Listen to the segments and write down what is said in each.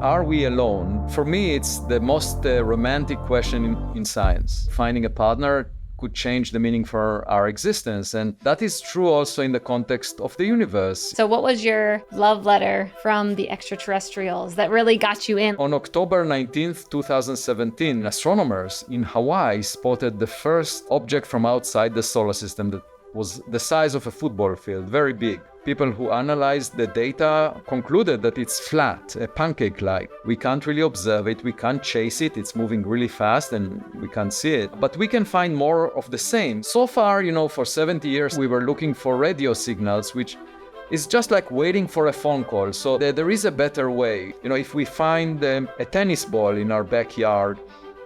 Are we alone? For me, it's the most romantic question in science. Finding a partner could change the meaning for our existence. And that is true also in the context of the universe. So what was your love letter from the extraterrestrials that really got you in? On October 19th, 2017, astronomers in Hawaii spotted the first object from outside the solar system that was the size of a football field, very big. People who analyzed the data concluded that it's flat, pancake-like. We can't really observe it, we can't chase it, it's moving really fast and we can't see it. But we can find more of the same. So far, for 70 years, we were looking for radio signals, which is just like waiting for a phone call. So there is a better way. If we find a tennis ball in our backyard,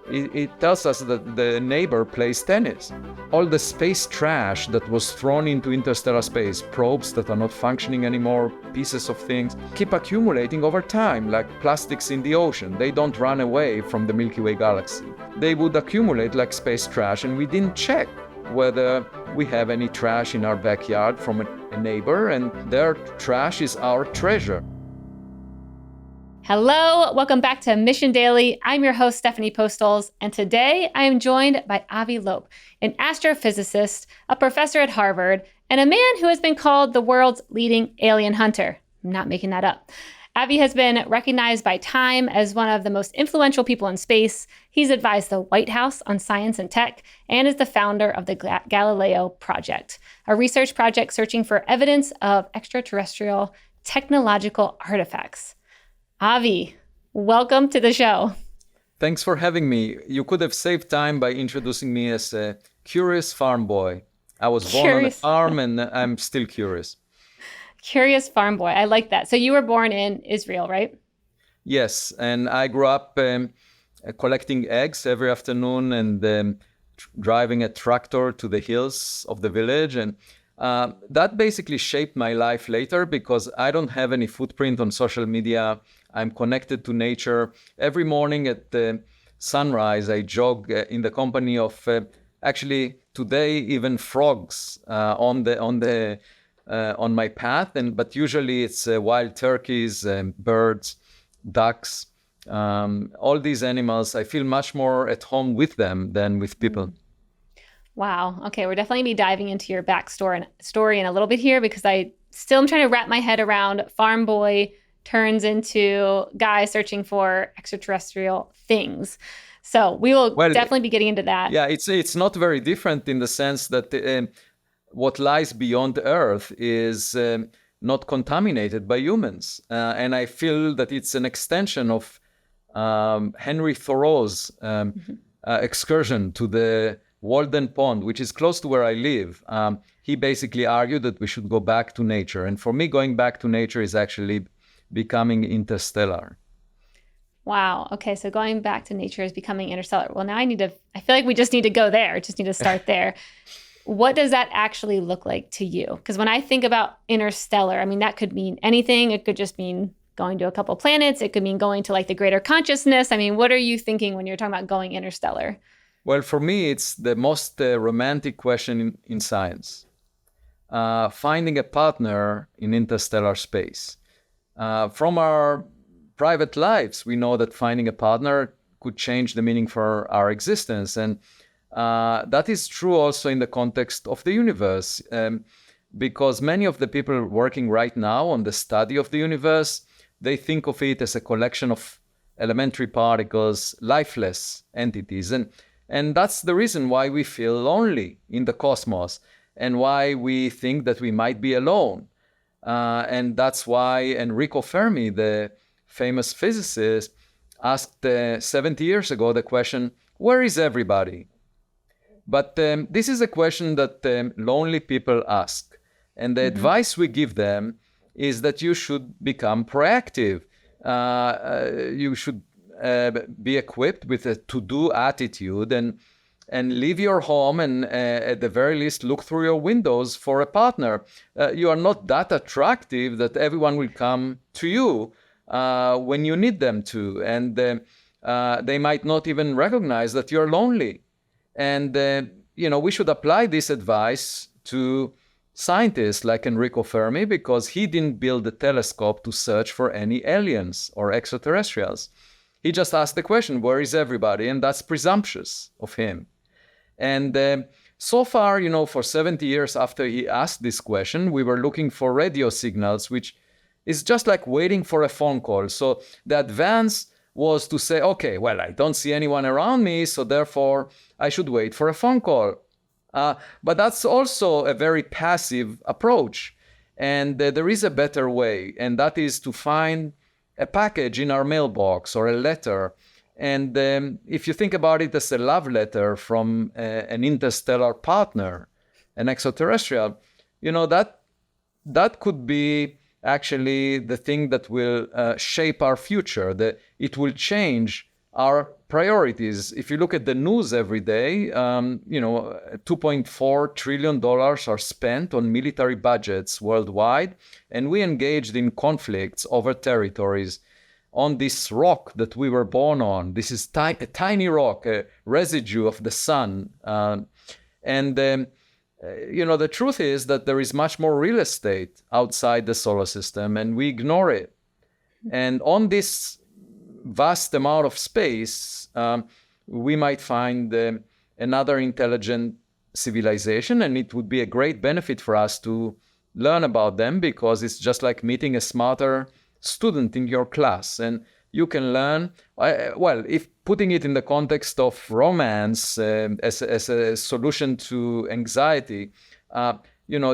it tells us that the neighbor plays tennis. All the space trash that was thrown into interstellar space, probes that are not functioning anymore, pieces of things, keep accumulating over time, like plastics in the ocean. They don't run away from the Milky Way galaxy. They would accumulate like space trash, and we didn't check whether we have any trash in our backyard from a neighbor, and their trash is our treasure. Hello, welcome back to Mission Daily. I'm your host, Stephanie Postles, and today I am joined by Avi Loeb, an astrophysicist, a professor at Harvard, and a man who has been called the world's leading alien hunter. I'm not making that up. Avi has been recognized by Time as one of the most influential people in space. He's advised the White House on science and tech, and is the founder of the Galileo Project, a research project searching for evidence of extraterrestrial technological artifacts. Avi, welcome to the show. Thanks for having me. You could have saved time by introducing me as a curious farm boy. I was born on a farm and I'm still curious. Curious farm boy. I like that. So you were born in Israel, right? Yes, and I grew up collecting eggs every afternoon and driving a tractor to the hills of the village. And that basically shaped my life later because I don't have any footprint on social media. I'm connected to nature. Every morning at sunrise, I jog in the company of actually today even frogs on my path. But usually it's wild turkeys, birds, ducks, all these animals. I feel much more at home with them than with people. Wow. Okay, we're definitely be diving into your story in a little bit here because I still am trying to wrap my head around farm boy turns into guy searching for extraterrestrial things. So we will definitely be getting into that. Yeah, it's not very different in the sense that what lies beyond Earth is not contaminated by humans. And I feel that it's an extension of Henry Thoreau's excursion to the Walden Pond, which is close to where I live. He basically argued that we should go back to nature. And for me, going back to nature is actually becoming interstellar. Wow. Okay. So going back to nature is becoming interstellar. Well, now I feel like we just need to go there. Just need to start there. What does that actually look like to you? Because when I think about interstellar, I mean, that could mean anything. It could just mean going to a couple planets. It could mean going to like the greater consciousness. I mean, what are you thinking when you're talking about going interstellar? Well, for me, it's the most romantic question in science. Finding a partner in interstellar space. From our private lives, we know that finding a partner could change the meaning for our existence. And that is true also in the context of the universe, because many of the people working right now on the study of the universe, they think of it as a collection of elementary particles, lifeless entities. And that's the reason why we feel lonely in the cosmos and why we think that we might be alone. And that's why Enrico Fermi, the famous physicist, asked 70 years ago the question, where is everybody? But this is a question that lonely people ask. And the advice we give them is that you should become proactive. You should be equipped with a to-do attitude and leave your home and at the very least look through your windows for a partner. You are not that attractive that everyone will come to you when you need them to. And they might not even recognize that you're lonely. And, we should apply this advice to scientists like Enrico Fermi because he didn't build a telescope to search for any aliens or extraterrestrials. He just asked the question, where is everybody? And that's presumptuous of him. And so far, for 70 years after he asked this question, we were looking for radio signals, which is just like waiting for a phone call. So the advance was to say, okay, well, I don't see anyone around me, so therefore I should wait for a phone call. But that's also a very passive approach. And there is a better way, and that is to find a package in our mailbox or a letter. And if you think about it as a love letter from an interstellar partner, an extraterrestrial, that could be actually the thing that will shape our future. It will change our priorities. If you look at the news every day, $2.4 trillion are spent on military budgets worldwide, and we engaged in conflicts over territories on this rock that we were born on. This is a tiny rock, a residue of the sun. The truth is that there is much more real estate outside the solar system, and we ignore it. And on this vast amount of space, we might find another intelligent civilization, and it would be a great benefit for us to learn about them, because it's just like meeting a smarter student in your class, and you can learn, if putting it in the context of romance as a solution to anxiety,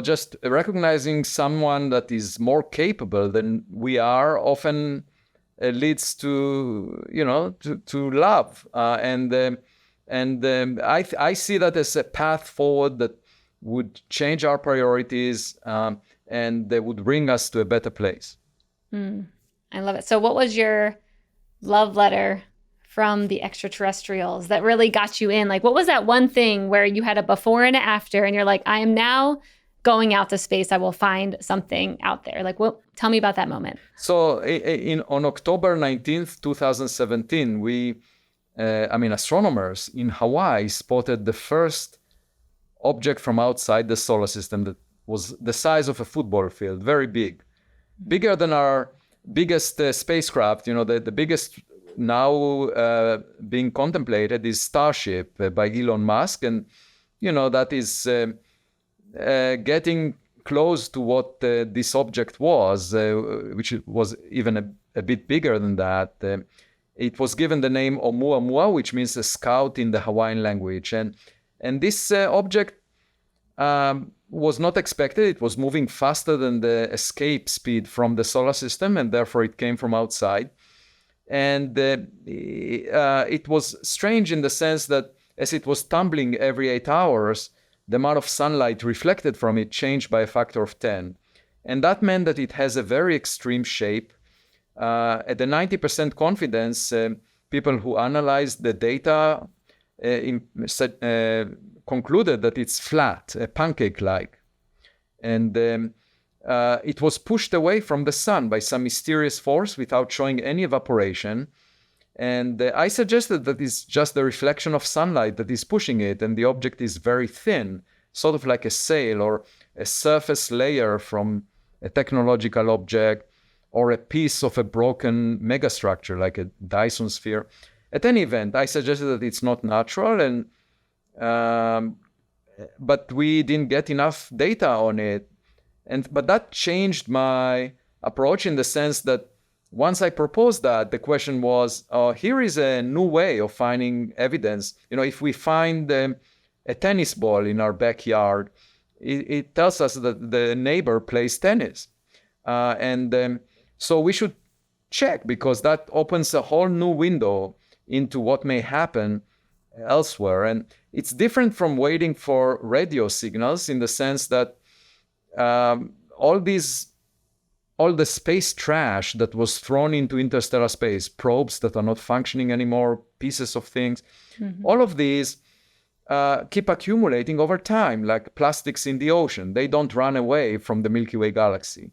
just recognizing someone that is more capable than we are often leads to love, I see that as a path forward that would change our priorities, and they would bring us to a better place. I love it. So what was your love letter from the extraterrestrials that really got you in? Like, what was that one thing where you had a before and after, and you're like, I am now going out to space. I will find something out there. Like, tell me about that moment. So on October 19th, 2017, astronomers in Hawaii spotted the first object from outside the solar system that was the size of a football field, very big. Bigger than our biggest spacecraft. The biggest now being contemplated is Starship by Elon Musk. And, that is getting close to what this object was, which was even a bit bigger than that. It was given the name Oumuamua, which means a scout in the Hawaiian language. And this object was not expected. It was moving faster than the escape speed from the solar system, and therefore it came from outside. And it was strange in the sense that as it was tumbling every 8 hours, the amount of sunlight reflected from it changed by a factor of 10. And that meant that it has a very extreme shape. At the 90% confidence, people who analyzed the data concluded that it's flat, pancake-like. And it was pushed away from the sun by some mysterious force without showing any evaporation. And I suggested that it's just the reflection of sunlight that is pushing it, and the object is very thin, sort of like a sail or a surface layer from a technological object, or a piece of a broken megastructure like a Dyson sphere. At any event, I suggested that it's not natural, and but we didn't get enough data on it. But that changed my approach in the sense that once I proposed that, the question was, here is a new way of finding evidence. If we find a tennis ball in our backyard, it tells us that the neighbor plays tennis. So we should check, because that opens a whole new window into what may happen elsewhere. And it's different from waiting for radio signals in the sense that all the space trash that was thrown into interstellar space, probes that are not functioning anymore, pieces of things, all of these keep accumulating over time, like plastics in the ocean. They don't run away from the Milky Way galaxy.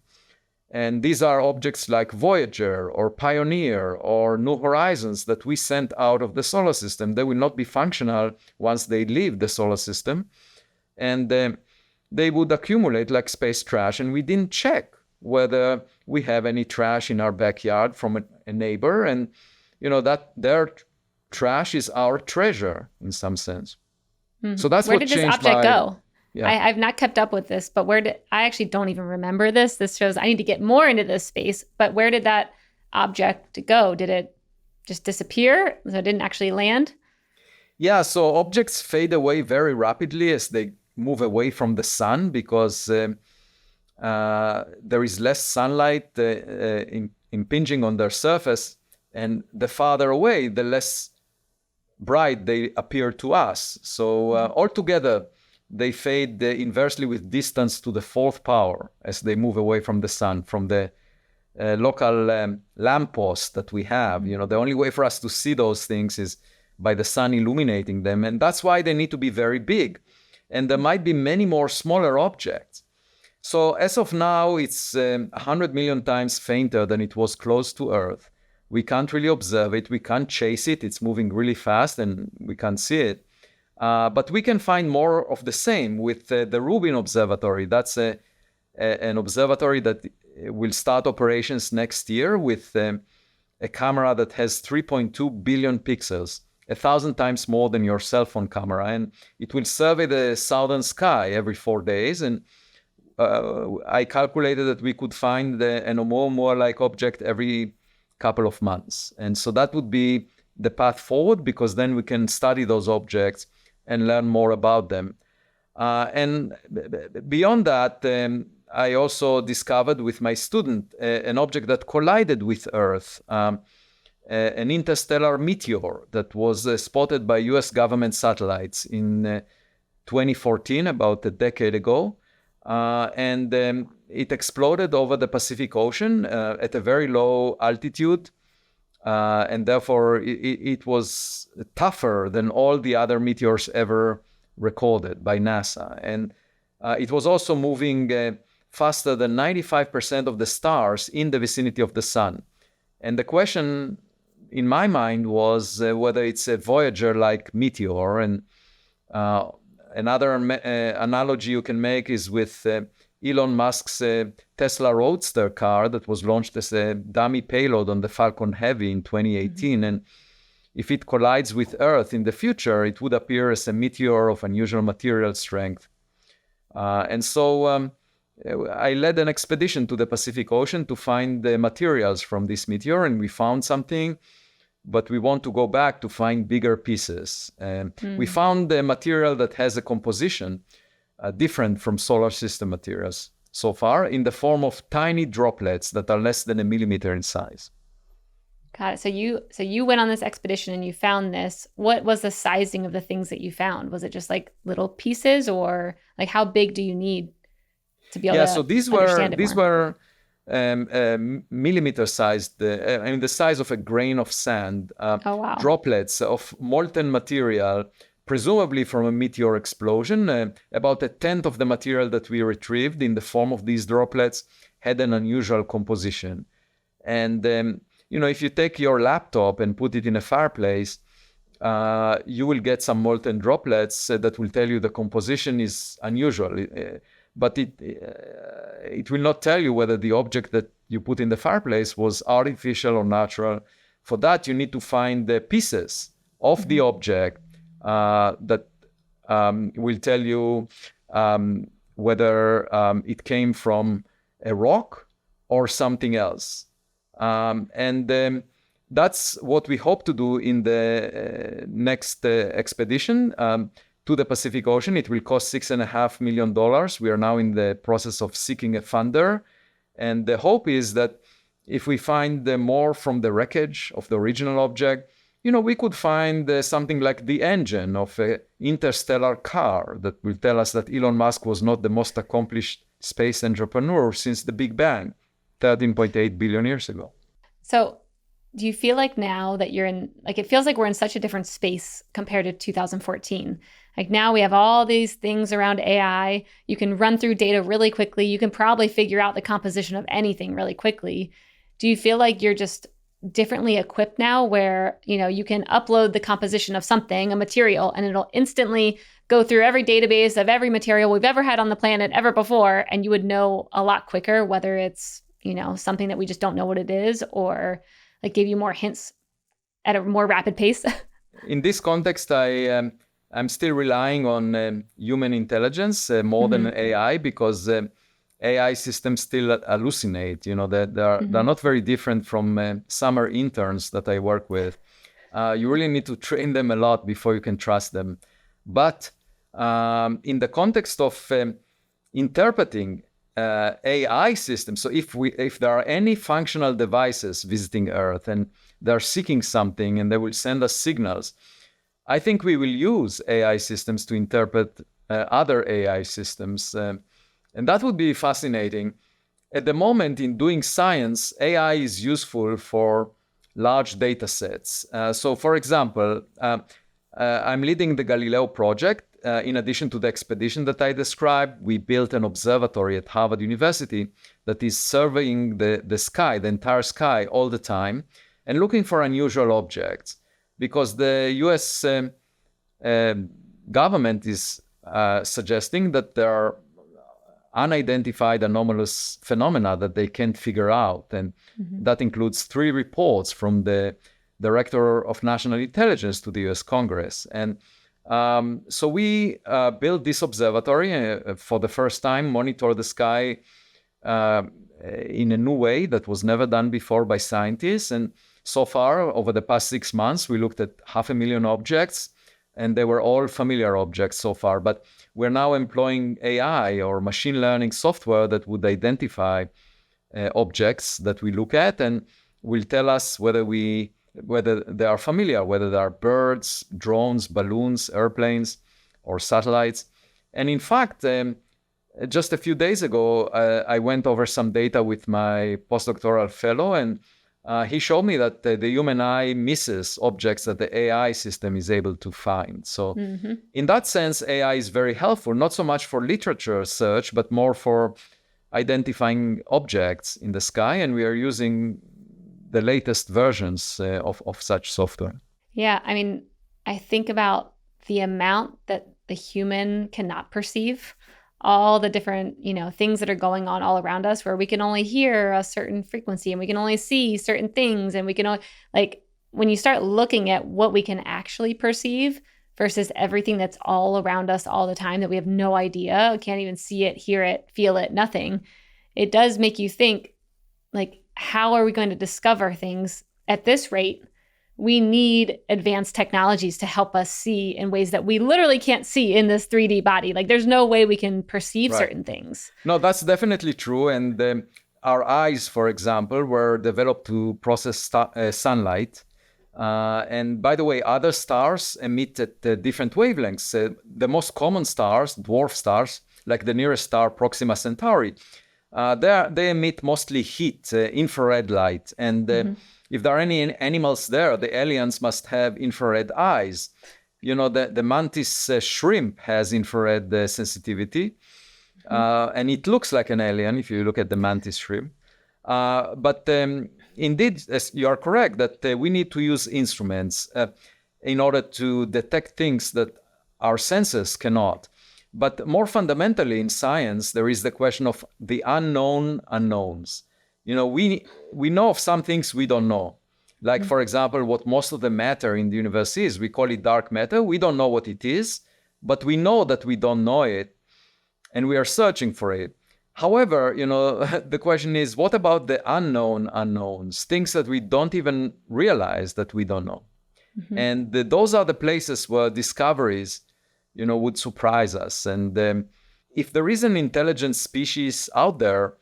And these are objects like Voyager or Pioneer or New Horizons that we sent out of the solar system. They will not be functional once they leave the solar system. And they would accumulate like space trash, and we didn't check whether we have any trash in our backyard from a neighbor, and that their trash is our treasure in some sense. So that's where what did this changed object go? Yeah. I've not kept up with this, but I actually don't even remember this. This shows I need to get more into this space, but where did that object go? Did it just disappear? So it didn't actually land? Yeah, so objects fade away very rapidly as they move away from the sun because there is less sunlight impinging on their surface, and the farther away, the less bright they appear to us. So altogether, they fade inversely with distance to the fourth power as they move away from the sun, from the local lampposts that we have. The only way for us to see those things is by the sun illuminating them. And that's why they need to be very big. And there might be many more smaller objects. So as of now, it's 100 million times fainter than it was close to Earth. We can't really observe it. We can't chase it. It's moving really fast and we can't see it. But we can find more of the same with the Rubin Observatory. That's an observatory that will start operations next year with a camera that has 3.2 billion pixels, 1,000 times more than your cell phone camera. And it will survey the southern sky every 4 days. And I calculated that we could find an Oumuamua-like object every couple of months. And so that would be the path forward, because then we can study those objects and learn more about them. And beyond that, I also discovered with my student an object that collided with Earth, an interstellar meteor that was spotted by US government satellites in 2014, about a decade ago. And it exploded over the Pacific Ocean at a very low altitude. And therefore, it was tougher than all the other meteors ever recorded by NASA. And it was also moving faster than 95% of the stars in the vicinity of the sun. And the question in my mind was whether it's a Voyager-like meteor. And another analogy you can make is with Elon Musk's Tesla Roadster car that was launched as a dummy payload on the Falcon Heavy in 2018. And if it collides with Earth in the future, it would appear as a meteor of unusual material strength. And so I led an expedition to the Pacific Ocean to find the materials from this meteor, and we found something, but we want to go back to find bigger pieces. We found the material that has a composition different from solar system materials so far, in the form of tiny droplets that are less than a millimeter in size. Got it. So you went on this expedition and you found this. What was the sizing of the things that you found? Was it just like little pieces, or like how big do you need to be able to understand it more? These were millimeter sized, the size of a grain of sand, droplets of molten material, presumably from a meteor explosion. About a tenth of the material that we retrieved in the form of these droplets had an unusual composition. And if you take your laptop and put it in a fireplace, you will get some molten droplets that will tell you the composition is unusual. But it will not tell you whether the object that you put in the fireplace was artificial or natural. For that, you need to find the pieces of the object that will tell you whether it came from a rock or something else. And that's what we hope to do in the next expedition to the Pacific Ocean. It will cost $6.5 million. We are now in the process of seeking a funder. And the hope is that if we find more from the wreckage of the original object, we could find something like the engine of an interstellar car that will tell us that Elon Musk was not the most accomplished space entrepreneur since the Big Bang, 13.8 billion years ago. So do you feel like now that you're in, it feels like we're in such a different space compared to 2014. Like now we have all these things around AI. You can run through data really quickly. You can probably figure out the composition of anything really quickly. Do you feel like you're just differently equipped now where, you can upload the composition of something, a material, and it'll instantly go through every database of every material we've ever had on the planet ever before. And you would know a lot quicker whether it's, something that we just don't know what it is, or like give you more hints at a more rapid pace. In this context, I'm still relying on human intelligence more than AI, because AI systems still hallucinate. They're not very different from summer interns that I work with. You really need to train them a lot before you can trust them. But in the context of interpreting AI systems, so if there are any functional devices visiting Earth and they're seeking something and they will send us signals, I think we will use AI systems to interpret other AI systems. And that would be fascinating. At the moment, in doing science, AI is useful for large data sets. So, for example, I'm leading the Galileo Project. In addition to the expedition that I described, we built an observatory at Harvard University that is surveying the sky, the entire sky, all the time, and looking for unusual objects. Because the US government is suggesting that there are unidentified anomalous phenomena that they can't figure out. And that includes 3 reports from the Director of National Intelligence to the US Congress. And so we built this observatory for the first time, monitor the sky in a new way that was never done before by scientists. And so far, over the past 6 months, we looked at 500,000 objects, and they were all familiar objects so far. But we're now employing AI or machine learning software that would identify objects that we look at and will tell us whether they are familiar, whether they are birds, drones, balloons, airplanes, or satellites. And in fact, just a few days ago, I went over some data with my postdoctoral fellow, and he showed me that the human eye misses objects that the AI system is able to find. So in that sense, AI is very helpful, not so much for literature search, but more for identifying objects in the sky. And we are using the latest versions of such software. Yeah, I mean, I think about the amount that the human cannot perceive, all the different, things that are going on all around us, where we can only hear a certain frequency and we can only see certain things. And we can only, when you start looking at what we can actually perceive versus everything that's all around us all the time that we have no idea, can't even see it, hear it, feel it, nothing. It does make you think, how are we going to discover things at this rate? We need advanced technologies to help us see in ways that we literally can't see in this 3D body. There's no way we can perceive certain things. No, that's definitely true. And our eyes, for example, were developed to process sunlight. And by the way, other stars emit at different wavelengths. The most common stars, dwarf stars, like the nearest star, Proxima Centauri, they emit mostly heat, infrared light. And if there are any animals there, the aliens must have infrared eyes. The mantis shrimp has infrared sensitivity, and it looks like an alien if you look at the mantis shrimp. But indeed, you are correct that we need to use instruments in order to detect things that our senses cannot. But more fundamentally in science, there is the question of the unknown unknowns. We know of some things we don't know. Like, for example, what most of the matter in the universe is. We call it dark matter. We don't know what it is, but we know that we don't know it, and we are searching for it. However, the question is, what about the unknown unknowns, things that we don't even realize that we don't know? And those are the places where discoveries, would surprise us. And if there is an intelligent species out there,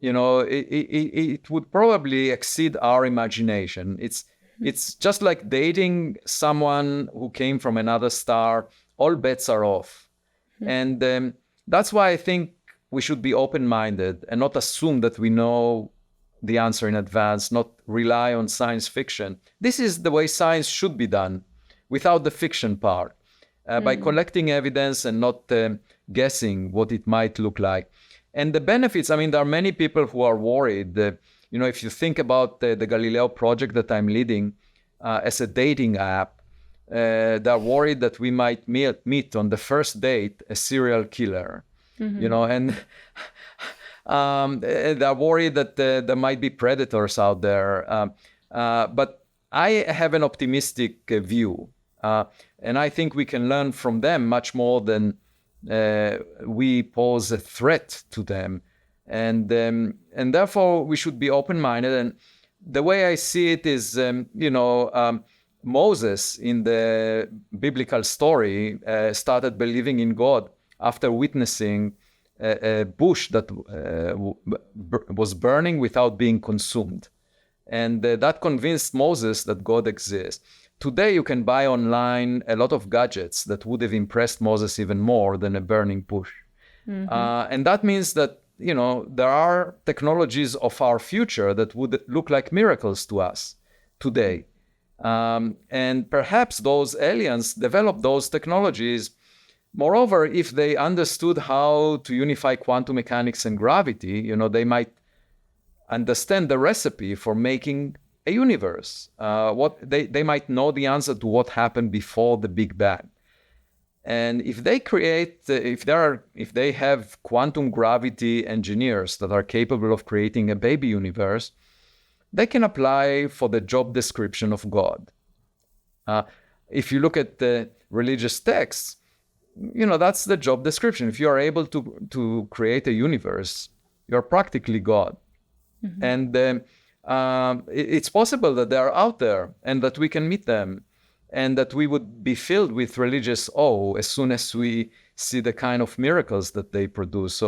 it would probably exceed our imagination. It's just like dating someone who came from another star. All bets are off. And that's why I think we should be open-minded and not assume that we know the answer in advance, not rely on science fiction. This is the way science should be done, without the fiction part, by collecting evidence and not guessing what it might look like. And the benefits, there are many people who are worried if you think about the Galileo Project that I'm leading as a dating app, they're worried that we might meet on the first date a serial killer, and they're worried that there might be predators out there. But I have an optimistic view, and I think we can learn from them much more than we pose a threat to them. And therefore, we should be open-minded. And the way I see it is, Moses in the biblical story started believing in God after witnessing a bush that was burning without being consumed. And that convinced Moses that God exists. Today, you can buy online a lot of gadgets that would have impressed Moses even more than a burning bush. And that means that, there are technologies of our future that would look like miracles to us today. And perhaps those aliens developed those technologies. Moreover, if they understood how to unify quantum mechanics and gravity, they might understand the recipe for making a universe. They might know the answer to what happened before the Big Bang. And if they if they have quantum gravity engineers that are capable of creating a baby universe, they can apply for the job description of God. If you look at the religious texts, that's the job description. If you are able to create a universe, you're practically God. And it's possible that they are out there and that we can meet them and that we would be filled with religious awe as soon as we see the kind of miracles that they produce.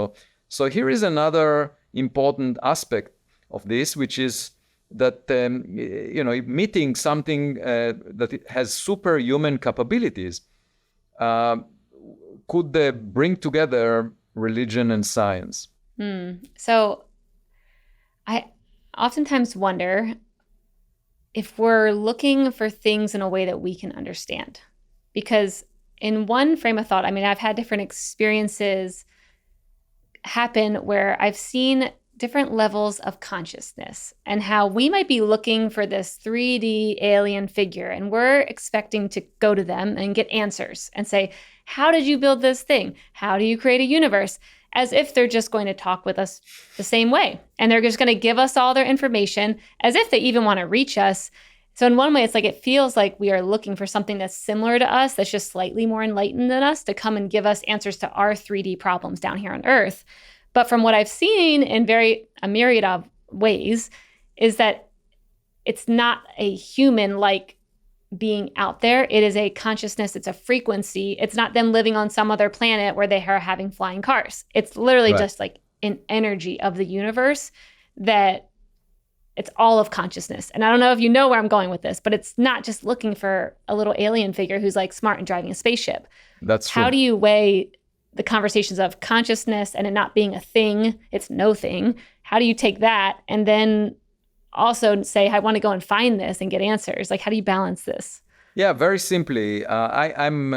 So here is another important aspect of this, which is that, meeting something that has superhuman capabilities could bring together religion and science. So I oftentimes wonder if we're looking for things in a way that we can understand. Because in one frame of thought, I've had different experiences happen where I've seen different levels of consciousness and how we might be looking for this 3D alien figure and we're expecting to go to them and get answers and say, how did you build this thing? How do you create a universe? As if they're just going to talk with us the same way. And they're just going to give us all their information as if they even want to reach us. So in one way, it's like it feels like we are looking for something that's similar to us, that's just slightly more enlightened than us, to come and give us answers to our 3D problems down here on Earth. But from what I've seen in a myriad of ways is that it's not a human-like being out there. It is a consciousness. It's a frequency. It's not them living on some other planet where they are having flying cars. It's literally just like an energy of the universe that it's all of consciousness. And I don't know if you know where I'm going with this, but it's not just looking for a little alien figure who's like smart and driving a spaceship. That's true. How do you weigh the conversations of consciousness and it not being a thing? It's no thing. How do you take that and then also say, I want to go and find this and get answers? Like, how do you balance this? Yeah, very simply, I'm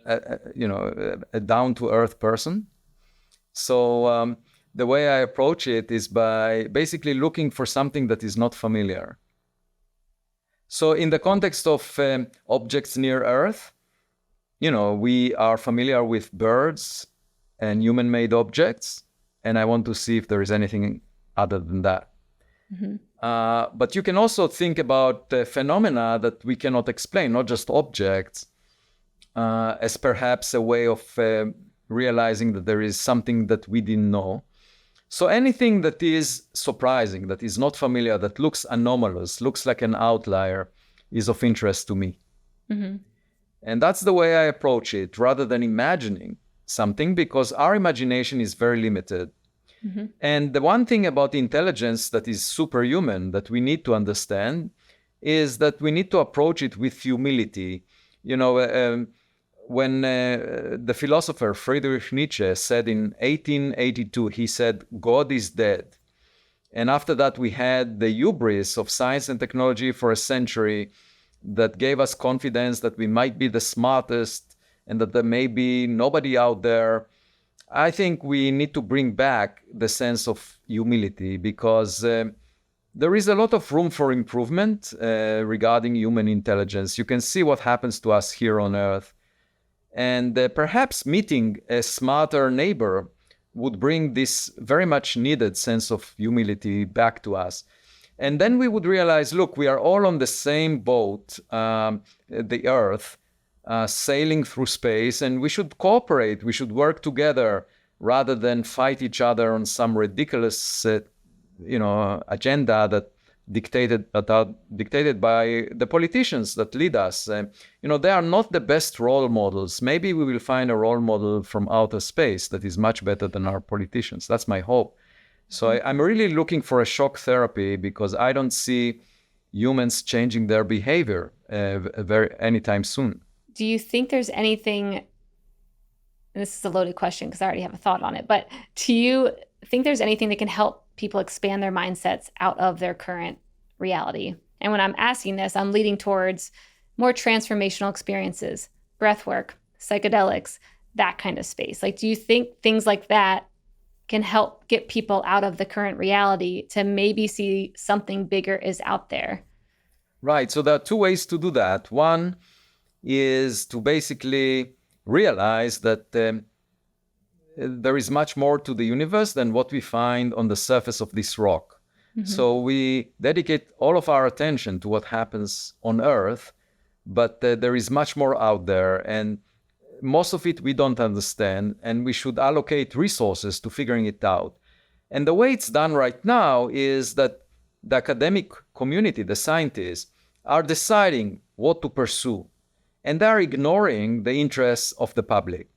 a down-to-earth person. So the way I approach it is by basically looking for something that is not familiar. So in the context of objects near Earth, we are familiar with birds and human-made objects, and I want to see if there is anything other than that. But you can also think about phenomena that we cannot explain, not just objects, as perhaps a way of realizing that there is something that we didn't know. So anything that is surprising, that is not familiar, that looks anomalous, looks like an outlier, is of interest to me. And that's the way I approach it, rather than imagining something, because our imagination is very limited. And the one thing about intelligence that is superhuman that we need to understand is that we need to approach it with humility. When the philosopher Friedrich Nietzsche said in 1882, he said, God is dead. And after that, we had the hubris of science and technology for a century that gave us confidence that we might be the smartest and that there may be nobody out there. I think we need to bring back the sense of humility because there is a lot of room for improvement regarding human intelligence. You can see what happens to us here on Earth. And perhaps meeting a smarter neighbor would bring this very much needed sense of humility back to us. And then we would realize, look, we are all on the same boat, the Earth, sailing through space, and we should cooperate. We should work together rather than fight each other on some ridiculous, agenda that dictated by the politicians that lead us. They are not the best role models. Maybe we will find a role model from outer space that is much better than our politicians. That's my hope. So I'm really looking for a shock therapy because I don't see humans changing their behavior anytime soon. Do you think there's anything, and this is a loaded question because I already have a thought on it, but do you think there's anything that can help people expand their mindsets out of their current reality? And when I'm asking this, I'm leading towards more transformational experiences, breath work, psychedelics, that kind of space. Like, do you think things like that can help get people out of the current reality to maybe see something bigger is out there? Right. So there are two ways to do that. One is to basically realize that there is much more to the universe than what we find on the surface of this rock. Mm-hmm. So we dedicate all of our attention to what happens on Earth, but there is much more out there, and most of it we don't understand, and we should allocate resources to figuring it out. And the way it's done right now is that the academic community, the scientists, are deciding what to pursue, and they're ignoring the interests of the public.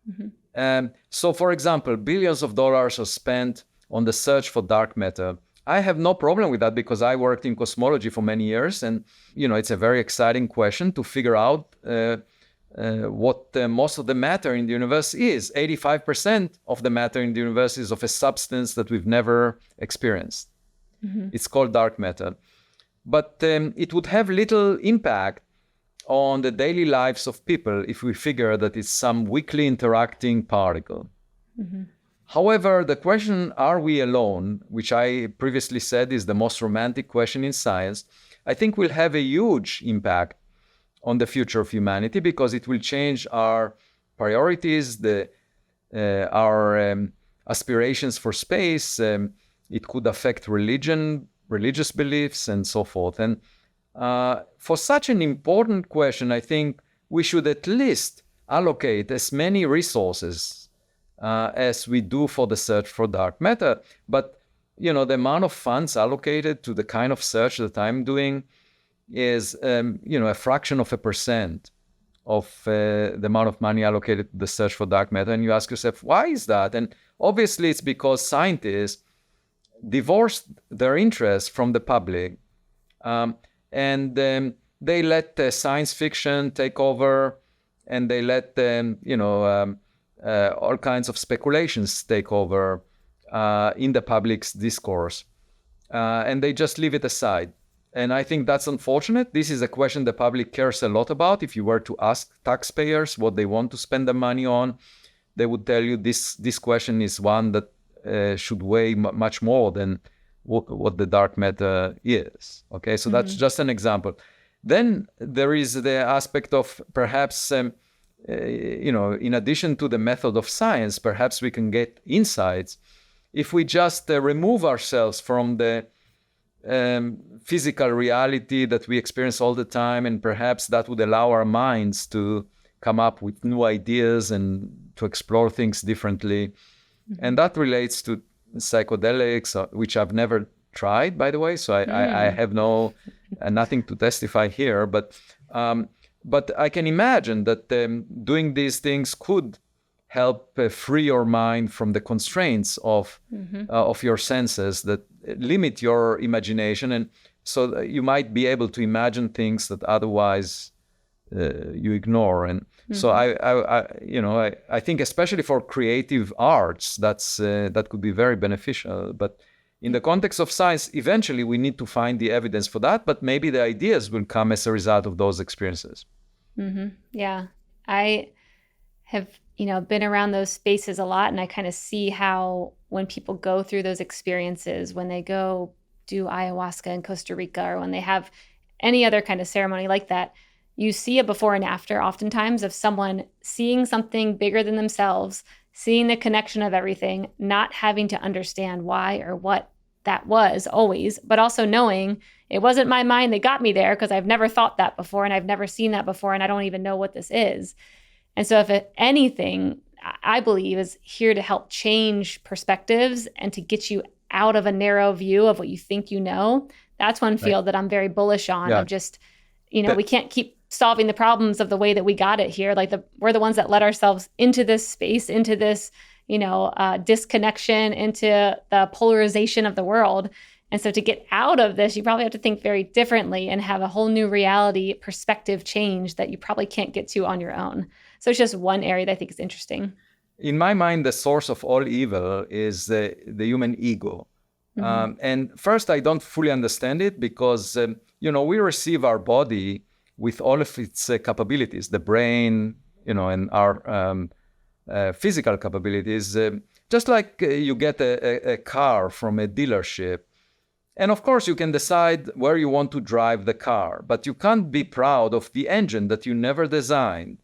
Mm-hmm. So, for example, billions of dollars are spent on the search for dark matter. I have no problem with that because I worked in cosmology for many years, and it's a very exciting question to figure out what most of the matter in the universe is. 85% of the matter in the universe is of a substance that we've never experienced. Mm-hmm. It's called dark matter. But it would have little impact on the daily lives of people if we figure that it's some weakly interacting particle. Mm-hmm. However, the question, are we alone, which I previously said is the most romantic question in science, I think will have a huge impact on the future of humanity because it will change our priorities, our aspirations for space. It could affect religious beliefs, and so forth. And for such an important question, I think we should at least allocate as many resources as we do for the search for dark matter. But, the amount of funds allocated to the kind of search that I'm doing is, a fraction of 1% of the amount of money allocated to the search for dark matter. And you ask yourself, why is that? And obviously it's because scientists divorced their interest from the public. And they let science fiction take over, and they let all kinds of speculations take over in the public's discourse. And they just leave it aside. And I think that's unfortunate. This is a question the public cares a lot about. If you were to ask taxpayers what they want to spend the money on, they would tell you this question is one that should weigh much more than what the dark matter is. Okay, so that's just an example. Then there is the aspect of perhaps, in addition to the method of science, perhaps we can get insights if we just remove ourselves from the physical reality that we experience all the time, and perhaps that would allow our minds to come up with new ideas and to explore things differently. Mm-hmm. And that relates to psychedelics, which I've never tried, by the way, so I have nothing to testify here, but I can imagine that doing these things could help free your mind from the constraints of your senses that limit your imagination, and so you might be able to imagine things that otherwise you ignore. And so I think especially for creative arts, that could be very beneficial. But in the context of science, eventually we need to find the evidence for that, but maybe the ideas will come as a result of those experiences. Mm-hmm. Yeah, I have been around those spaces a lot, and I kind of see how when people go through those experiences, when they go do ayahuasca in Costa Rica or when they have any other kind of ceremony like that, you see a before and after oftentimes of someone seeing something bigger than themselves, seeing the connection of everything, not having to understand why or what that was always, but also knowing it wasn't my mind that got me there because I've never thought that before and I've never seen that before and I don't even know what this is. And so if anything, I believe is here to help change perspectives and to get you out of a narrow view of what you think you know. That's one field that I'm very bullish on of just, we can't keep solving the problems of the way that we got it here. Like we're the ones that let ourselves into this space, into this, disconnection, into the polarization of the world. And so to get out of this, you probably have to think very differently and have a whole new reality perspective change that you probably can't get to on your own. So it's just one area that I think is interesting. In my mind, the source of all evil is the human ego. And first, I don't fully understand it because, we receive our body with all of its capabilities, the brain, and our physical capabilities, just like you get a car from a dealership. And of course, you can decide where you want to drive the car, but you can't be proud of the engine that you never designed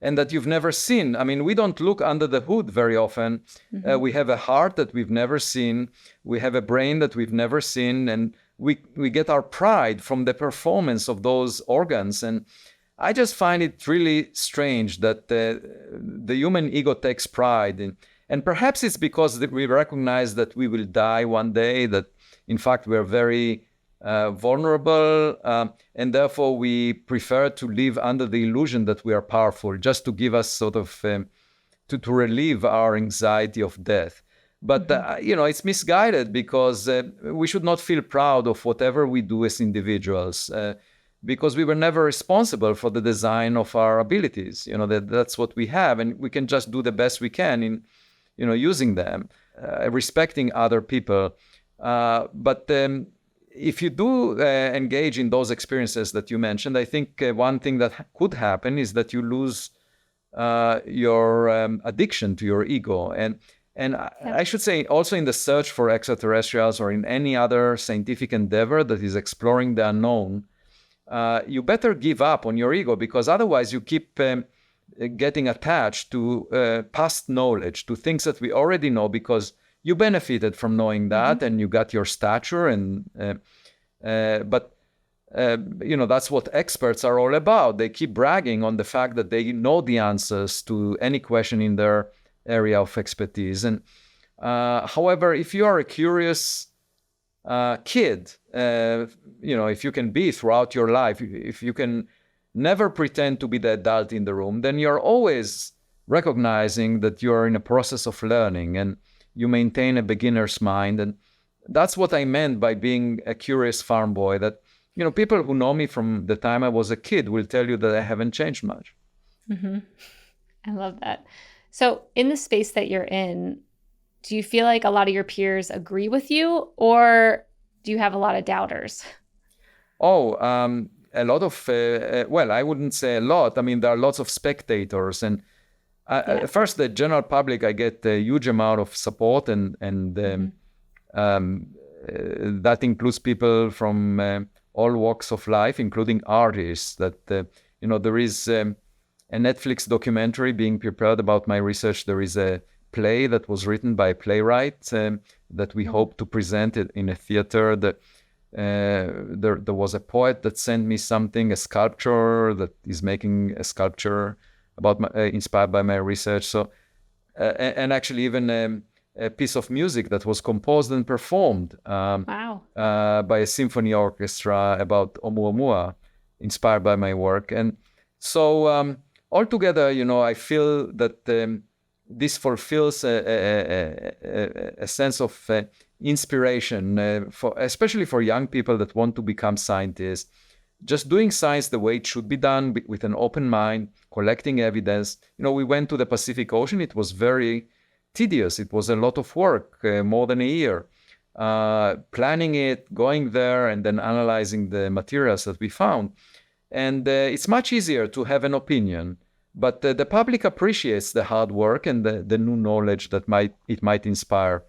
and that you've never seen. I mean, we don't look under the hood very often. We have a heart that we've never seen. We have a brain that we've never seen. And we get our pride from the performance of those organs. And I just find it really strange that the human ego takes pride in. And perhaps it's because we recognize that we will die one day, that in fact we're very vulnerable, and therefore we prefer to live under the illusion that we are powerful, just to give us sort of, to relieve our anxiety of death. But, it's misguided because we should not feel proud of whatever we do as individuals, because we were never responsible for the design of our abilities. That's what we have, and we can just do the best we can in, using them, respecting other people. But if you do engage in those experiences that you mentioned, I think one thing that could happen is that you lose your addiction to your ego. And I should say also in the search for extraterrestrials or in any other scientific endeavor that is exploring the unknown, you better give up on your ego, because otherwise you keep getting attached to past knowledge, to things that we already know, because you benefited from knowing that and you got your stature. And but that's what experts are all about. They keep bragging on the fact that they know the answers to any question in their area of expertise. And however, if you are a curious kid, if you can be throughout your life, if you can never pretend to be the adult in the room, then you're always recognizing that you're in a process of learning and you maintain a beginner's mind. And that's what I meant by being a curious farm boy, that, people who know me from the time I was a kid will tell you that I haven't changed much. I love that. So in the space that you're in, do you feel like a lot of your peers agree with you, or do you have a lot of doubters? A lot of, I wouldn't say a lot. I mean, there are lots of spectators. And first, the general public, I get a huge amount of support. And that includes people from all walks of life, including artists. That, there is a Netflix documentary being prepared about my research. There is a play that was written by a playwright that we hope to present it in a theater. That there was a poet that sent me something, a sculpture that is making a sculpture about inspired by my research. So, and actually even a piece of music that was composed and performed by a symphony orchestra about Oumuamua, inspired by my work. And so altogether, I feel that this fulfills a sense of inspiration, especially for young people that want to become scientists. Just doing science the way it should be done, with an open mind, collecting evidence. We went to the Pacific Ocean. It was very tedious. It was a lot of work, more than a year. Planning it, going there, and then analyzing the materials that we found. And it's much easier to have an opinion. But the public appreciates the hard work and the new knowledge that it might inspire.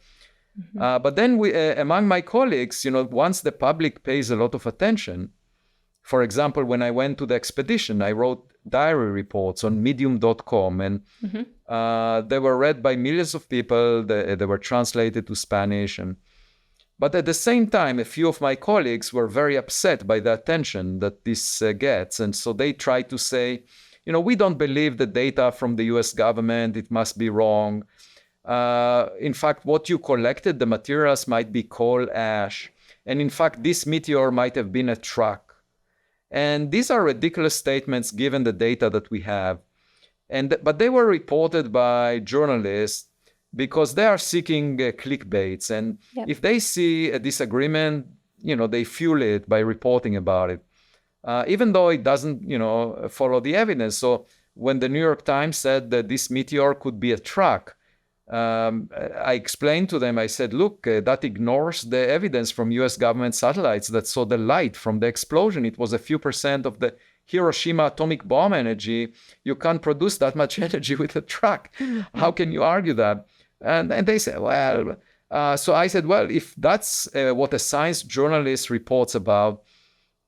But then among my colleagues, once the public pays a lot of attention, for example, when I went to the expedition, I wrote diary reports on medium.com, and they were read by millions of people. They were translated to Spanish. But at the same time, a few of my colleagues were very upset by the attention that this gets. And so they tried to say, we don't believe the data from the US government. It must be wrong. In fact, what you collected, the materials might be coal ash. And in fact, this meteor might have been a truck. And these are ridiculous statements given the data that we have. But they were reported by journalists because they are seeking clickbaits. And if they see a disagreement, they fuel it by reporting about it, even though it doesn't, follow the evidence. So when the New York Times said that this meteor could be a truck, I explained to them, I said, look, that ignores the evidence from US government satellites that saw the light from the explosion. It was a few % of the Hiroshima atomic bomb energy. You can't produce that much energy with a truck. How can you argue that? And they said, well, so I said, well, if that's what a science journalist reports about,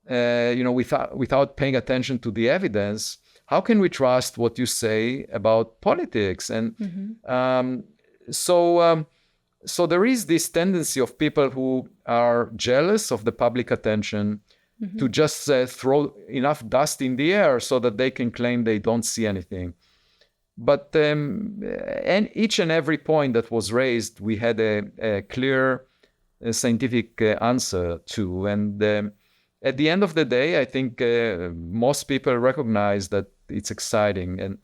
without paying attention to the evidence, how can we trust what you say about politics? And so there is this tendency of people who are jealous of the public attention to just throw enough dust in the air so that they can claim they don't see anything. But and each and every point that was raised, we had a clear scientific answer to. And at the end of the day, I think most people recognize that it's exciting. And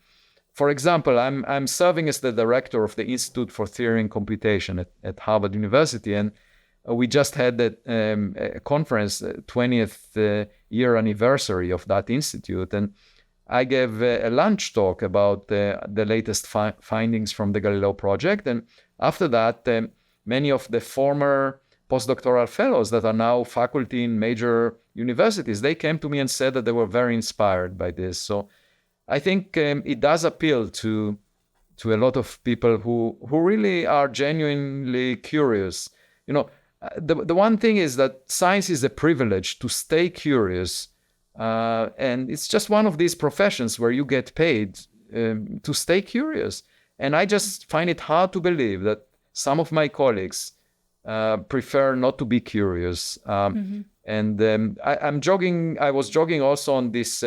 for example, I'm serving as the director of the Institute for Theory and Computation at Harvard University, and we just had a conference, 20th year anniversary of that institute, and I gave a lunch talk about the latest findings from the Galileo Project. And after that, many of the former postdoctoral fellows that are now faculty in major universities, they came to me and said that they were very inspired by this. So I think it does appeal to a lot of people who really are genuinely curious. The one thing is that science is a privilege to stay curious. And it's just one of these professions where you get paid to stay curious. And I just find it hard to believe that some of my colleagues prefer not to be curious. And I was jogging also on this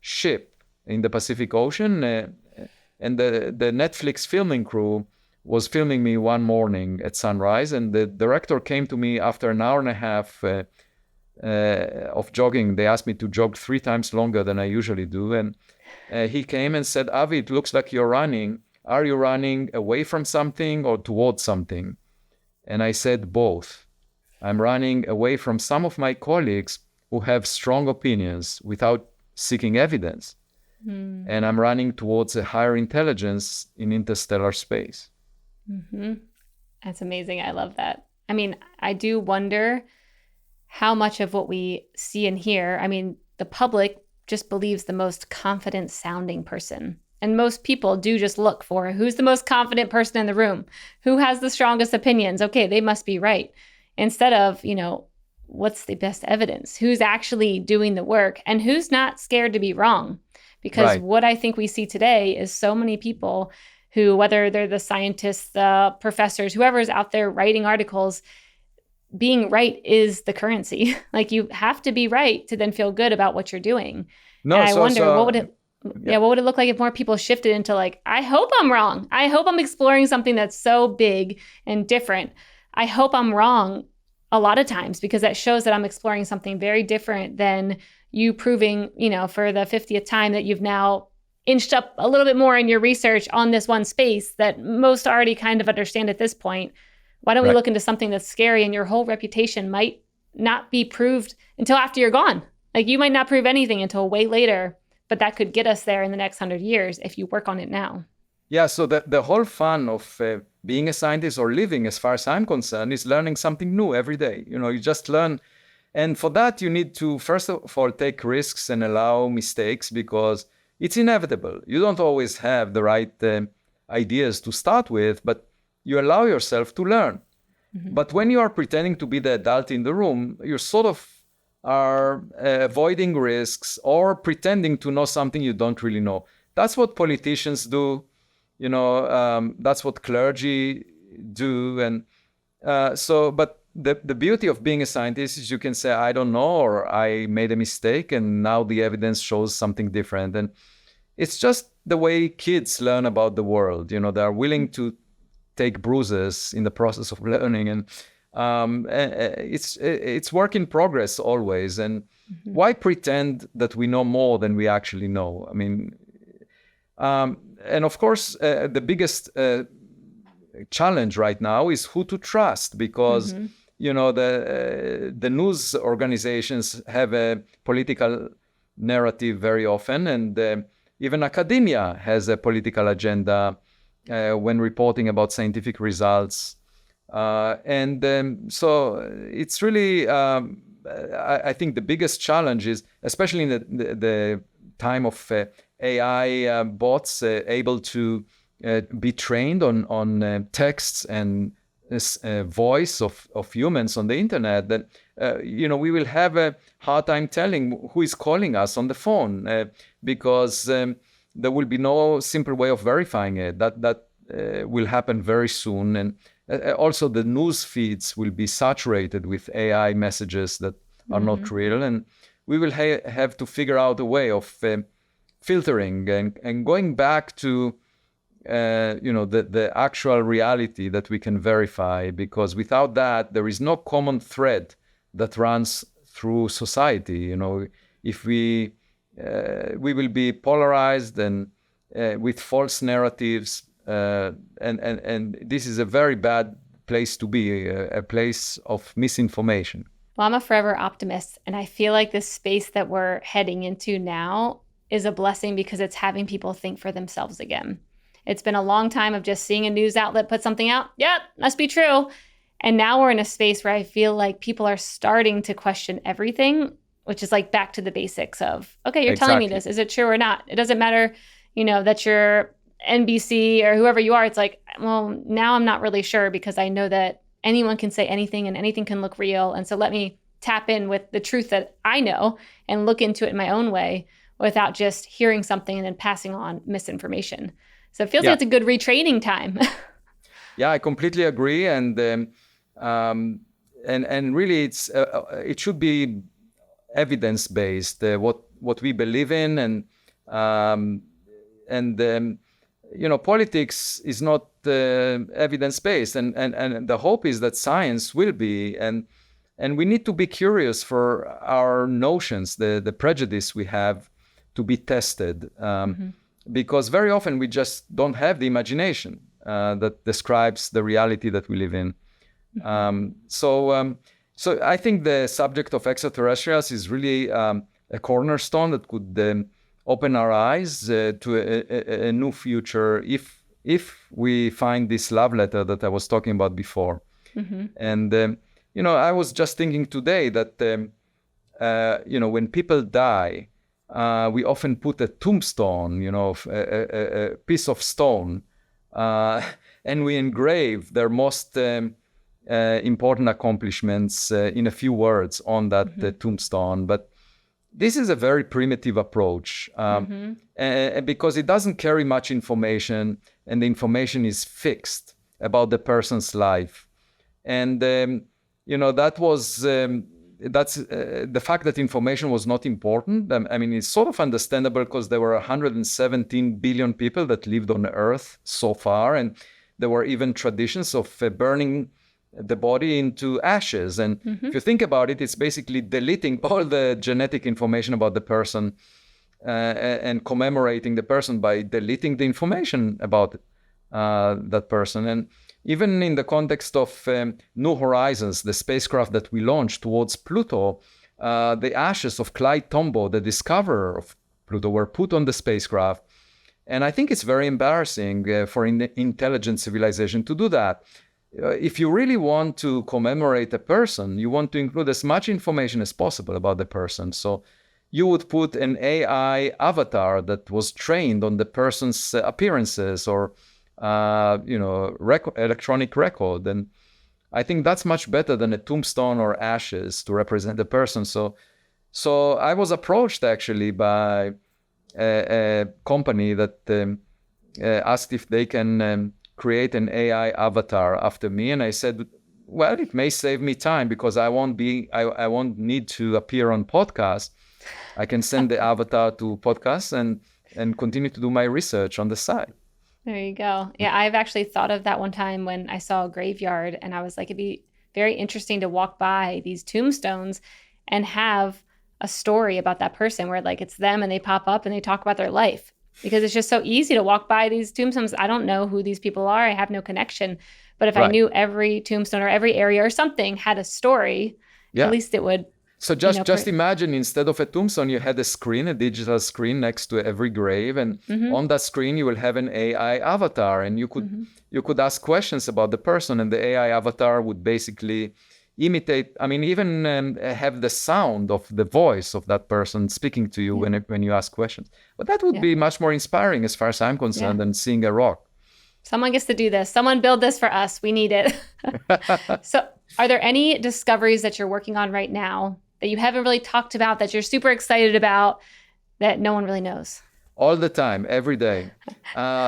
ship in the Pacific Ocean, and the Netflix filming crew was filming me one morning at sunrise, and the director came to me after an hour and a half of jogging. They asked me to jog 3 times longer than I usually do, and he came and said, Avi, it looks like you're running. Are you running away from something or towards something? And I said both. I'm running away from some of my colleagues who have strong opinions without seeking evidence. And I'm running towards a higher intelligence in interstellar space. That's amazing. I love that. I mean, I do wonder how much of what we see and hear, the public just believes the most confident sounding person. And most people do just look for who's the most confident person in the room, who has the strongest opinions. Okay, they must be right. Instead of, what's the best evidence? Who's actually doing the work and who's not scared to be wrong? Because what I think we see today is so many people who, whether they're the scientists, the professors, whoever's out there writing articles, being right is the currency. Like you have to be right to then feel good about what you're doing. And I wonder what would it look like if more people shifted into like, I hope I'm wrong. I hope I'm exploring something that's so big and different. I hope I'm wrong a lot of times because that shows that I'm exploring something very different than you proving, for the 50th time that you've now inched up a little bit more in your research on this one space that most already kind of understand at this point. Why don't we look into something that's scary and your whole reputation might not be proved until after you're gone? Like you might not prove anything until way later, but that could get us there in the next 100 years if you work on it now. Yeah, so the whole fun of being a scientist or living, as far as I'm concerned, is learning something new every day. You just learn. And for that, you need to, first of all, take risks and allow mistakes because it's inevitable. You don't always have the right ideas to start with, but you allow yourself to learn. But when you are pretending to be the adult in the room, you sort of are avoiding risks or pretending to know something you don't really know. That's what politicians do. That's what clergy do. And but the beauty of being a scientist is you can say, I don't know, or I made a mistake, and now the evidence shows something different. And it's just the way kids learn about the world. They are willing to take bruises in the process of learning, and it's work in progress always. And why pretend that we know more than we actually know? I mean, and of course, the biggest challenge right now is who to trust, because the news organizations have a political narrative very often, and even academia has a political agenda when reporting about scientific results. So it's really, I think the biggest challenge is, especially in the time of AI bots able to be trained on texts and voice of humans on the internet, that we will have a hard time telling who is calling us on the phone, because there will be no simple way of verifying it. That will happen very soon. And also the news feeds will be saturated with AI messages that are not real, and we will have to figure out a way of filtering and going back to the actual reality that we can verify, because without that there is no common thread that runs through society. If we will be polarized and with false narratives, and this is a very bad place to be, a place of misinformation. Well, I'm a forever optimist, and I feel like this space that we're heading into now is a blessing because it's having people think for themselves again. It's been a long time of just seeing a news outlet put something out. Yep, must be true. And now we're in a space where I feel like people are starting to question everything, which is like back to the basics of, okay, you're telling me this. Is it true or not? It doesn't matter, that you're NBC or whoever you are. It's like, well, now I'm not really sure, because I know that anyone can say anything and anything can look real. And so let me tap in with the truth that I know and look into it in my own way without just hearing something and then passing on misinformation. So it feels like it's a good retraining time. Yeah, I completely agree. And really it should be evidence-based, what we believe in. And politics is not evidence-based, and the hope is that science will be, and we need to be curious for our notions, the prejudice we have, to be tested, because very often we just don't have the imagination that describes the reality that we live in. So I think the subject of extraterrestrials is really a cornerstone that could open our eyes to a new future if we find this love letter that I was talking about before. And I was just thinking today that when people die, we often put a tombstone, a piece of stone, and we engrave their most important accomplishments in a few words on that tombstone. But this is a very primitive approach, because it doesn't carry much information, and the information is fixed about the person's life. And that's the fact that information was not important. I mean, it's sort of understandable, because there were 117 billion people that lived on Earth so far, and there were even traditions of burning the body into ashes. And if you think about it, it's basically deleting all the genetic information about the person and commemorating the person by deleting the information about that person. And even in the context of New Horizons, the spacecraft that we launched towards Pluto, the ashes of Clyde Tombaugh, the discoverer of Pluto, were put on the spacecraft. And I think it's very embarrassing for intelligent civilization to do that. If you really want to commemorate a person, you want to include as much information as possible about the person. So you would put an AI avatar that was trained on the person's appearances or electronic record. And I think that's much better than a tombstone or ashes to represent the person. So I was approached actually by a company that asked if they can create an AI avatar after me, and I said, well, it may save me time because I won't need to appear on podcasts. I can send the avatar to podcasts and continue to do my research on the side. There you go. Yeah, I've actually thought of that one time when I saw a graveyard, and I was like, it'd be very interesting to walk by these tombstones and have a story about that person where like it's them and they pop up and they talk about their life, because it's just so easy to walk by these tombstones. I don't know who these people are. I have no connection. But if I knew every tombstone or every area or something had a story, at least it would. So just imagine, instead of a tombstone, you had a screen, a digital screen next to every grave, and on that screen you will have an AI avatar, and you could ask questions about the person, and the AI avatar would basically imitate, even have the sound of the voice of that person speaking to you when you ask questions. But that would be much more inspiring as far as I'm concerned than seeing a rock. Someone gets to do this. Someone build this for us. We need it. So are there any discoveries that you're working on right now that you haven't really talked about, that you're super excited about, that no one really knows? All the time, every day.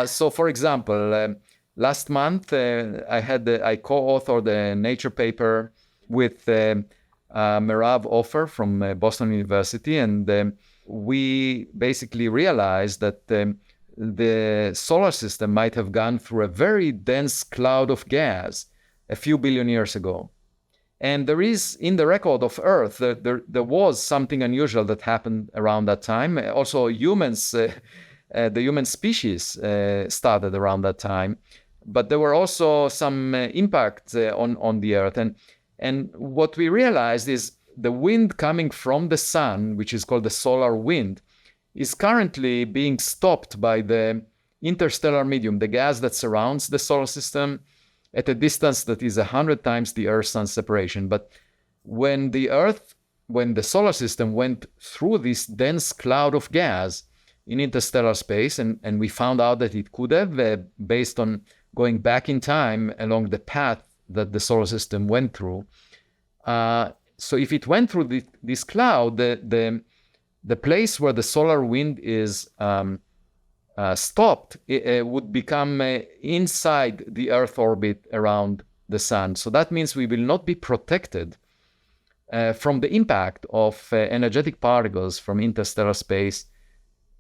So for example, last month I co-authored a Nature paper with Merav Ofer from Boston University, and we basically realized that the solar system might have gone through a very dense cloud of gas a few billion years ago. And there is, in the record of Earth, there was something unusual that happened around that time. Also, humans, the human species started around that time. But there were also some impact on the Earth. And what we realized is the wind coming from the sun, which is called the solar wind, is currently being stopped by the interstellar medium, the gas that surrounds the solar system, at a distance that is 100 times the Earth-Sun separation. But when the solar system went through this dense cloud of gas in interstellar space, and we found out that it could have, based on going back in time along the path that the solar system went through. So if it went through this cloud, the place where the solar wind is stopped, it would become inside the Earth orbit around the sun. So that means we will not be protected from the impact of energetic particles from interstellar space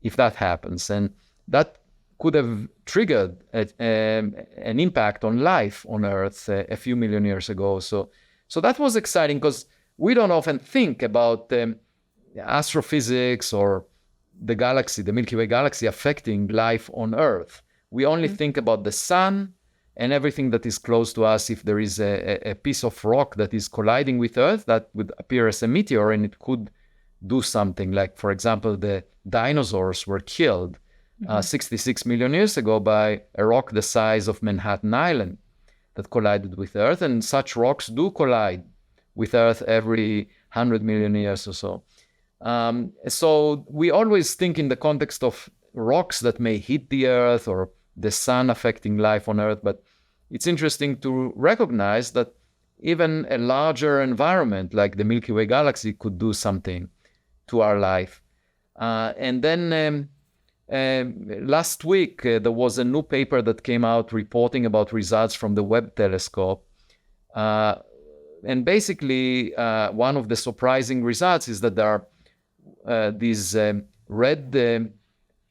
if that happens. And that could have triggered an impact on life on Earth a few million years ago. So that was exciting, because we don't often think about astrophysics or the galaxy, the Milky Way galaxy, affecting life on Earth. We only think about the sun and everything that is close to us. If there is a piece of rock that is colliding with Earth, that would appear as a meteor, and it could do something. Like, for example, the dinosaurs were killed 66 million years ago by a rock the size of Manhattan Island that collided with Earth, and such rocks do collide with Earth every 100 million years or so. So we always think in the context of rocks that may hit the Earth or the sun affecting life on Earth, but it's interesting to recognize that even a larger environment like the Milky Way galaxy could do something to our life. And then last week, there was a new paper that came out reporting about results from the Webb telescope. And basically, one of the surprising results is that there are these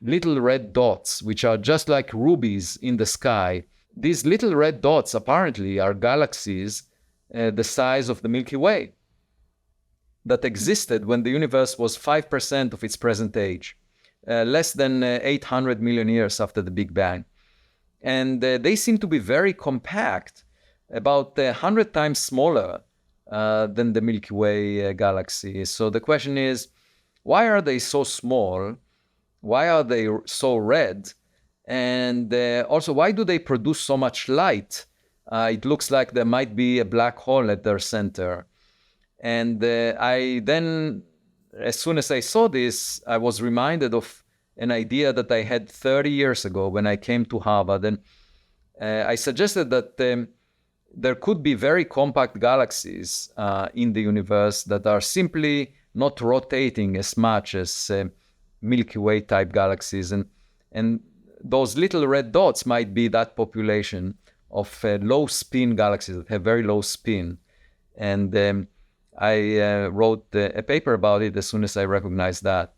little red dots, which are just like rubies in the sky. These little red dots apparently are galaxies the size of the Milky Way that existed when the universe was 5% of its present age, less than 800 million years after the Big Bang. And they seem to be very compact, about 100 times smaller than the Milky Way galaxy. So the question is, why are they so small? Why are they so red? And also, why do they produce so much light? It looks like there might be a black hole at their center. And I then, as soon as I saw this, I was reminded of an idea that I had 30 years ago when I came to Harvard. And I suggested that there could be very compact galaxies in the universe that are simply not rotating as much as Milky Way type galaxies. And those little red dots might be that population of low spin galaxies that have very low spin. And I wrote a paper about it as soon as I recognized that.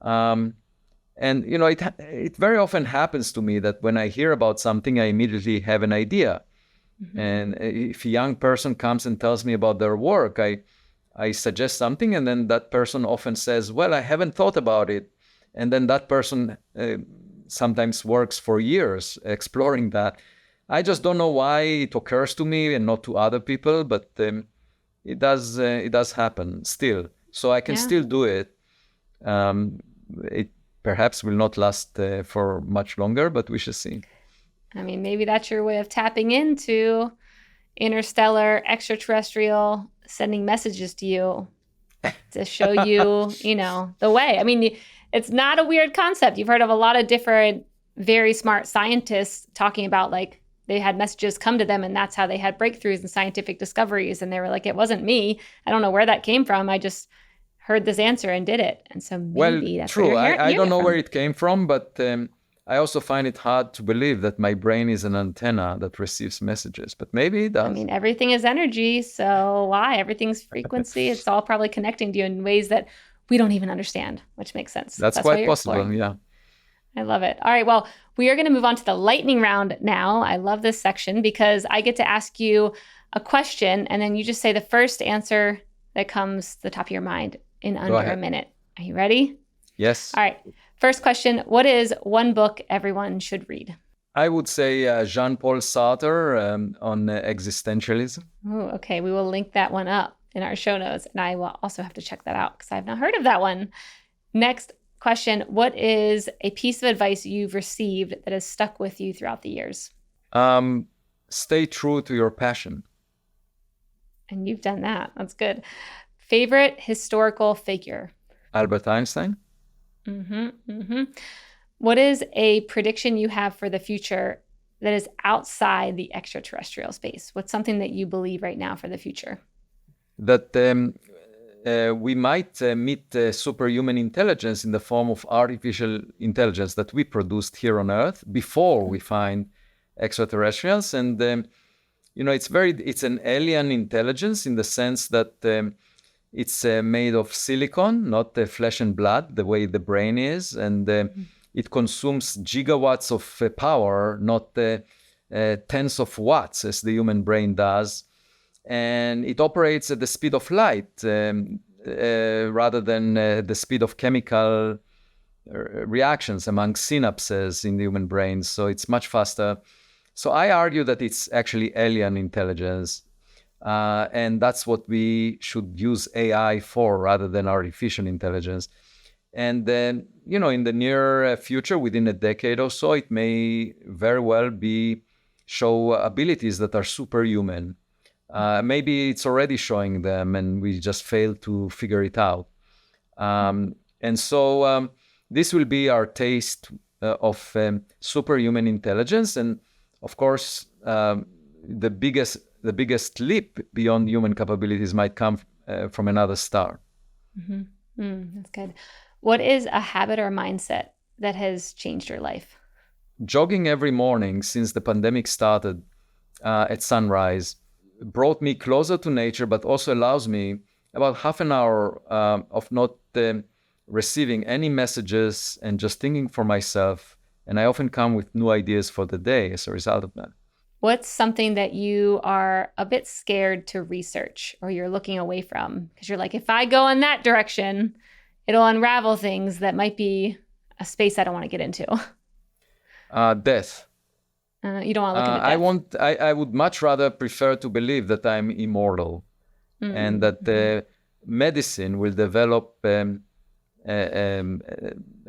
And it very often happens to me that when I hear about something, I immediately have an idea. Mm-hmm. And if a young person comes and tells me about their work, I suggest something, and then that person often says, well, I haven't thought about it. And then that person sometimes works for years exploring that. I just don't know why it occurs to me and not to other people, but it does happen still. So I can still do it. It perhaps will not last for much longer, but we shall see. I mean, maybe that's your way of tapping into interstellar, extraterrestrial, sending messages to you to show you, the way. I mean, it's not a weird concept. You've heard of a lot of different, very smart scientists talking about like they had messages come to them and that's how they had breakthroughs and scientific discoveries. And they were like, it wasn't me. I don't know where that came from. I just heard this answer and did it. And so maybe that's true. I don't know from. where it came from, but I also find it hard to believe that my brain is an antenna that receives messages, but maybe it does. I mean, everything is energy, so why? Everything's frequency. It's all probably connecting to you in ways that we don't even understand, which makes sense. That's quite possible, yeah. I love it. All right, well, we are going to move on to the lightning round now. I love this section because I get to ask you a question, and then you just say the first answer that comes to the top of your mind in under a minute. Are you ready? Yes. All right. First question, what is one book everyone should read? I would say Jean-Paul Sartre on existentialism. Oh, okay. We will link that one up in our show notes. And I will also have to check that out because I've not heard of that one. Next question, what is a piece of advice you've received that has stuck with you throughout the years? Stay true to your passion. And you've done that. That's good. Favorite historical figure? Albert Einstein. What is a prediction you have for the future that is outside the extraterrestrial space? What's something that you believe right now for the future? That we might meet superhuman intelligence in the form of artificial intelligence that we produced here on Earth before we find extraterrestrials. And, it's an alien intelligence in the sense that it's made of silicon, not flesh and blood, the way the brain is. And it consumes gigawatts of power, not tens of watts as the human brain does. And it operates at the speed of light rather than the speed of chemical reactions among synapses in the human brain. So it's much faster. So I argue that it's actually alien intelligence. And that's what we should use AI for rather than artificial intelligence. And then, in the near future, within a decade or so, it may very well show abilities that are superhuman. Maybe it's already showing them and we just fail to figure it out. And so this will be our taste of superhuman intelligence. And of course, the biggest leap beyond human capabilities might come from another star. That's good. What is a habit or mindset that has changed your life? Jogging every morning since the pandemic started at sunrise brought me closer to nature, but also allows me about half an hour of not receiving any messages and just thinking for myself. And I often come with new ideas for the day as a result of that. What's something that you are a bit scared to research or you're looking away from? Because you're like, if I go in that direction, it'll unravel things that might be a space I don't want to get into. Death. You don't want to look into death. I would much rather prefer to believe that I'm immortal and that medicine will develop a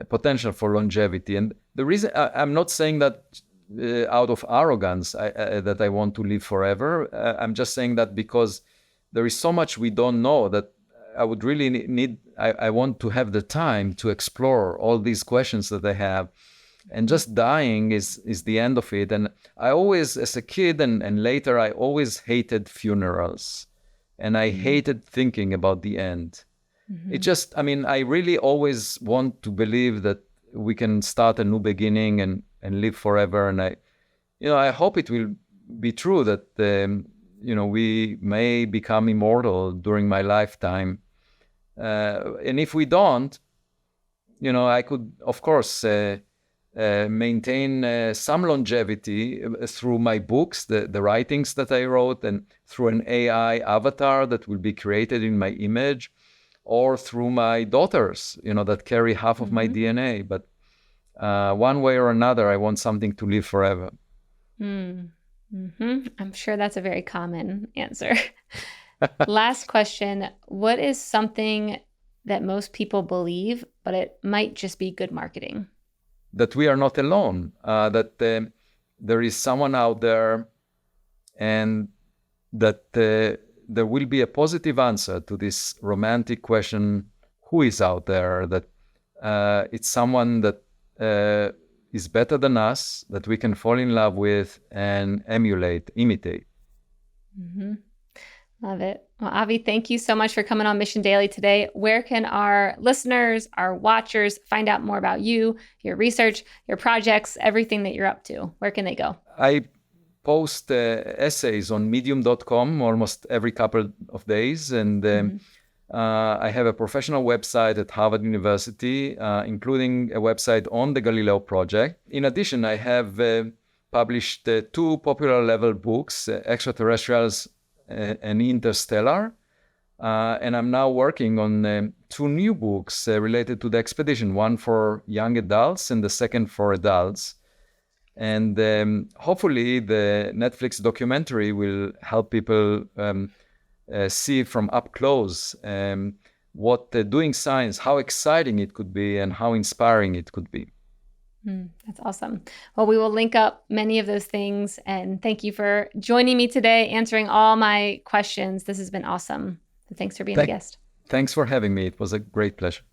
potential for longevity. And the reason I'm not saying that out of arrogance that I want to live forever. I'm just saying that because there is so much we don't know that I would really I want to have the time to explore all these questions that I have. And just dying is the end of it. And I always, as a kid and later, I always hated funerals. And I hated thinking about the end. It just, I mean, I really always want to believe that we can start a new beginning and live forever. And I hope it will be true that, we may become immortal during my lifetime. And if we don't, I could, of course, maintain some longevity through my books, the writings that I wrote, and through an AI avatar that will be created in my image, or through my daughters, that carry half of my DNA. But one way or another, I want something to live forever. I'm sure that's a very common answer. Last question. What is something that most people believe, but it might just be good marketing? That we are not alone, that there is someone out there, and that there will be a positive answer to this romantic question, who is out there, that it's someone that is better than us, that we can fall in love with and imitate. Love it. Well, Avi, thank you so much for coming on Mission Daily today. Where can our listeners, our watchers, find out more about you, your research, your projects, everything that you're up to? Where can they go? I post essays on medium.com almost every couple of days. And I have a professional website at Harvard University, including a website on the Galileo Project. In addition, I have published 2 popular level books, Extraterrestrials and Interstellar. And I'm now working on 2 new books related to the expedition, one for young adults and the second for adults. And hopefully the Netflix documentary will help people see from up close what doing science, how exciting it could be and how inspiring it could be. That's awesome. Well, we will link up many of those things. And thank you for joining me today, answering all my questions. This has been awesome. Thanks for being a guest. Thanks for having me. It was a great pleasure.